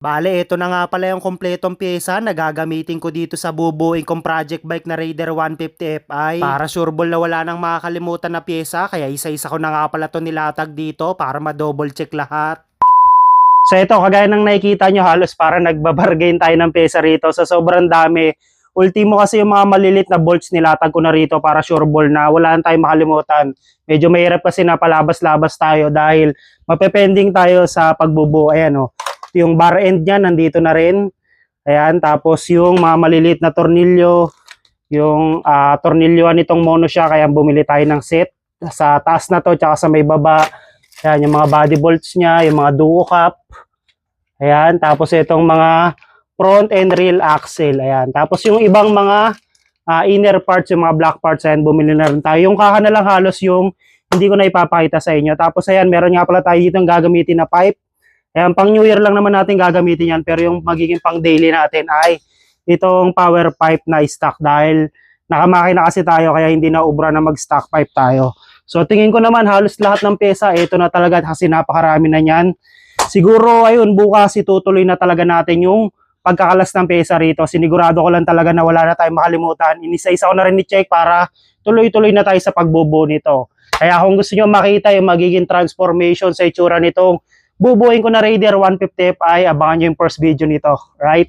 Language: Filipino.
Bale, ito na nga pala yung kompletong pyesa na gagamitin ko dito sa bubuing kong project bike na Raider 150 Fi. Para sureball na wala nang makakalimutan na pyesa, kaya isa-isa ko na nga pala ito nilatag dito para ma-double check lahat. So ito, kagaya ng nakikita nyo, halos para nagbabargain tayo ng pyesa rito. Sa sobrang dami, ultimo kasi yung mga malilit na bolts nilatag ko na rito para sureball na wala na tayong makalimutan. Medyo mahirap kasi na palabas-labas tayo dahil mapepending tayo sa pagbubuo. Ayan o. Yung bar end niya nandito na rin. Ayan, tapos yung mga maliliit na tornilyo, yung tornilyoan nitong mono siya, kaya bumili tayo ng set. Sa taas na to, tsaka sa may baba. Ayan, yung mga body bolts niya, yung mga duo cap. Ayan, tapos itong mga front and rear axle. Ayan, tapos yung ibang mga inner parts, yung mga black parts, ayan, bumili na rin tayo. Yung kaka na lang halos yung hindi ko na ipapakita sa inyo. Tapos ayan, meron nga pala tayo dito gagamitin na pipe. Ayan, pang New Year lang naman natin gagamitin yan, pero yung magiging pang daily natin ay itong power pipe na stock dahil nakamakina kasi tayo kaya hindi na ubra na mag-stock pipe tayo. So tingin ko naman halos lahat ng pyesa, ito na talaga kasi napakarami na yan. Siguro ayun, bukas itutuloy na talaga natin yung pagkakalas ng pyesa rito. Sinigurado ko lang talaga na wala na tayong makalimutan. Inisa-isa ko na rin i-check para tuloy-tuloy na tayo sa pagbubuo nito. Kaya kung gusto nyo makita yung magiging transformation sa itsura nitong bubuuin ko na Raider 150 Fi, abangan nyo yung first video nito, right?